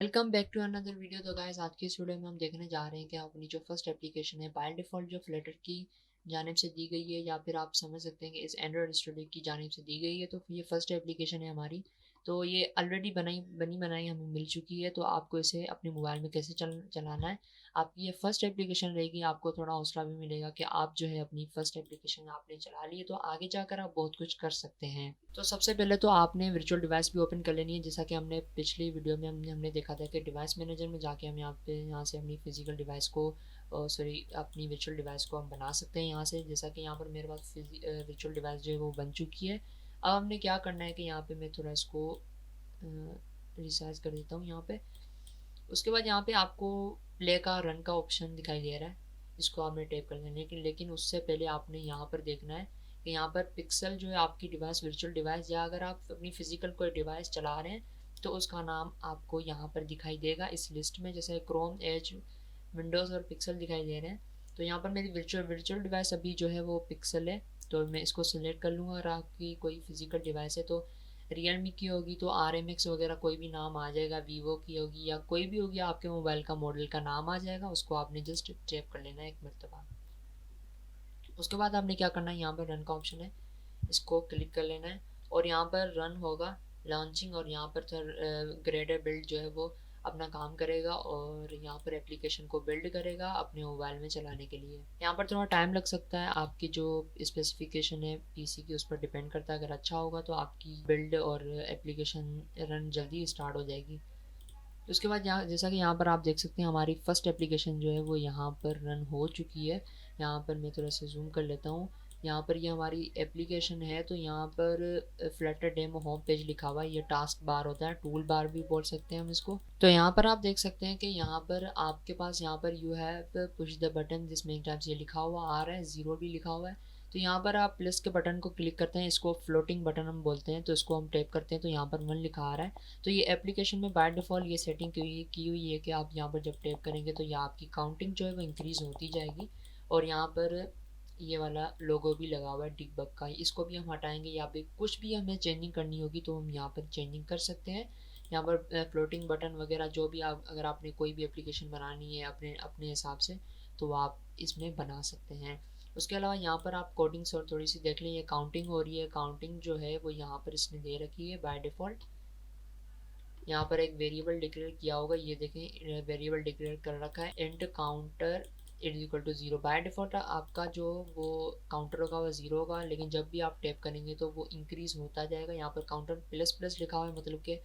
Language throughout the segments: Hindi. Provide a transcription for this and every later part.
Welcome back to another video. तो गाइस आज की इस वीडियो में हम देखने जा रहे हैं कि अपनी जो फर्स्ट एप्लीकेशन है बाय डिफ़ॉल्ट जो फ्लटर की जानिब से दी गई है, या फिर आप समझ सकते हैं कि इस एंड्रॉयड स्टूडियो की जानिब से दी गई है। तो ये फर्स्ट एप्लीकेशन है हमारी। तो ये ऑलरेडी बनी बनाई हमें मिल चुकी है। तो आपको इसे अपने मोबाइल में कैसे चलाना है, आपकी ये फर्स्ट एप्लीकेशन रहेगी। आपको थोड़ा हौसला भी मिलेगा कि आप जो है अपनी फर्स्ट एप्लीकेशन आपने चला ली है, तो आगे जाकर आप बहुत कुछ कर सकते हैं। तो सबसे पहले तो आपने वर्चुअल डिवाइस भी ओपन कर लेनी है। जैसा कि हमने पिछली वीडियो में हमने देखा था कि डिवाइस मैनेजर में जाके हम यहाँ से अपनी फिजिकल डिवाइस को अपनी वर्चुअल डिवाइस को हम बना सकते हैं यहाँ से। जैसा कि यहाँ पर मेरे पास वर्चुअल डिवाइस जो है वो बन चुकी है। अब हमने क्या करना है कि यहाँ पे मैं थोड़ा इसको रिसाइज कर देता हूँ यहाँ पे। उसके बाद यहाँ पे आपको प्ले का रन का ऑप्शन दिखाई दे रहा है, इसको आपने टैप कर देना है। लेकिन उससे पहले आपने यहाँ पर देखना है कि यहाँ पर पिक्सल जो है आपकी डिवाइस वर्चुअल डिवाइस, या अगर आप अपनी फिजिकल कोई डिवाइस चला रहे हैं तो उसका नाम आपको यहाँ पर दिखाई देगा इस लिस्ट में। जैसे क्रोम, एज, विंडोज़ और पिक्सल दिखाई दे रहे हैं। तो यहाँ पर मेरी वर्चुअल डिवाइस अभी जो है वो पिक्सल है, तो मैं इसको सिलेक्ट कर लूँगा। अगर आपकी कोई फिजिकल डिवाइस है तो रियलमी की होगी तो आर एम एक्स वगैरह कोई भी नाम आ जाएगा, वीवो की होगी या कोई भी होगी, आपके मोबाइल का मॉडल का नाम आ जाएगा। उसको आपने जस्ट टैप कर लेना है एक मरतबा। उसके बाद आपने क्या करना है, यहाँ पर रन का ऑप्शन है, इसको क्लिक कर लेना है और यहाँ पर रन होगा लॉन्चिंग, और यहाँ पर ग्रेडर बिल्ड जो है वो अपना काम करेगा और यहाँ पर एप्लीकेशन को बिल्ड करेगा अपने मोबाइल में चलाने के लिए। यहाँ पर थोड़ा टाइम लग सकता है, आपकी जो स्पेसिफिकेशन है पीसी की उस पर डिपेंड करता है। अगर अच्छा होगा तो आपकी बिल्ड और एप्लीकेशन रन जल्दी स्टार्ट हो जाएगी। उसके बाद यहाँ जैसा कि यहाँ पर आप देख सकते हैं हमारी फर्स्ट एप्लीकेशन जो है वो यहाँ पर रन हो चुकी है। यहाँ पर मैं थोड़ा सा जूम कर लेता हूँ। यहाँ पर ये हमारी एप्लीकेशन है। तो यहाँ पर फ्लटर डेमो होम पेज लिखा हुआ है, ये टास्क बार होता है, टूल बार भी बोल सकते हैं हम इसको। तो यहाँ पर आप देख सकते हैं कि यहाँ पर आपके पास यहाँ पर you have push the button जिसमें एक टाइप से ये लिखा हुआ आ रहा है, ज़ीरो भी लिखा हुआ है। तो यहाँ पर आप प्लस के बटन को क्लिक करते हैं, इसको फ्लोटिंग बटन हम बोलते हैं। तो इसको हम टैप करते हैं तो यहाँ पर 1 लिखा आ रहा है। तो ये एप्लीकेशन में बाय डिफ़ॉल्ट ये सेटिंग की हुई है कि आप यहाँ पर जब टैप करेंगे तो ये आपकी काउंटिंग जो है वो इंक्रीज़ होती जाएगी। और यहाँ पर ये वाला लोगो भी लगा हुआ है डिग बग का, इसको भी हम हटाएंगे। यहाँ पे कुछ भी हमें चेंजिंग करनी होगी तो हम यहाँ पर चेंजिंग कर सकते हैं। यहाँ पर फ्लोटिंग बटन वगैरह जो भी आप, अगर आपने कोई भी एप्लीकेशन बनानी है अपने अपने हिसाब से, तो आप इसमें बना सकते हैं। उसके अलावा यहाँ पर आप कोडिंग्स और थोड़ी सी देख लें, ये काउंटिंग हो रही है। काउंटिंग जो है वो यहाँ पर इसने दे रखी है बाय डिफ़ॉल्ट। यहाँ पर एक वेरिएबल डिक्लेयर किया होगा, ये देखें वेरिएबल डिक्लेयर कर रखा है int counter is equal to zero. By default आपका जो वो काउंटर होगा वो ज़ीरो होगा, लेकिन जब भी आप टैप करेंगे तो वो इंक्रीज़ होता जाएगा। यहाँ पर काउंटर प्लस प्लस लिखा हुआ है, मतलब कि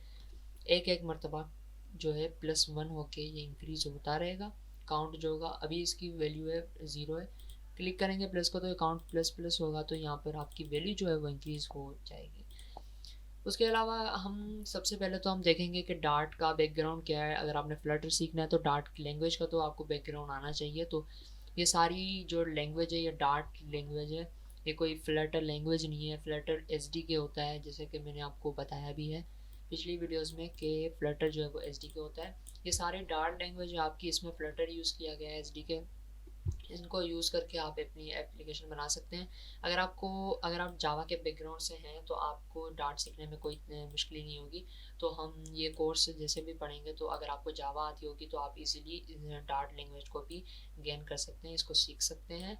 एक एक मरतबा जो है +1 होके ये इंक्रीज़ होता रहेगा। काउंट जो होगा अभी इसकी वैल्यू है ज़ीरो है, क्लिक करेंगे प्लस को तो काउंट प्लस प्लस होगा, तो यहाँ पर आपकी वैल्यू जो है वो इंक्रीज़ हो जाएगी। उसके अलावा हम सबसे पहले तो हम देखेंगे कि डार्ट का बैकग्राउंड क्या है। अगर आपने फ्लटर सीखना है तो डार्ट लैंग्वेज का तो आपको बैकग्राउंड आना चाहिए। तो ये सारी जो लैंग्वेज है ये डार्ट लैंग्वेज है, ये कोई फ्लटर लैंग्वेज नहीं है। फ्लटर एसडीके होता है, जैसे कि मैंने आपको बताया भी है पिछली वीडियोस में कि फ्लटर जो है वो एसडीके होता है। ये सारे डार्ट लैंग्वेज आपकी, इसमें फ्लटर यूज़ किया गया है एसडीके, इनको यूज़ करके आप अपनी एप्लीकेशन बना सकते हैं। अगर आप जावा के बैकग्राउंड से हैं तो आपको डार्ट सीखने में कोई मुश्किल नहीं होगी। तो हम ये कोर्स जैसे भी पढ़ेंगे तो अगर आपको जावा आती होगी तो आप इजीली डार्ट लैंग्वेज को भी गेन कर सकते हैं, इसको सीख सकते हैं।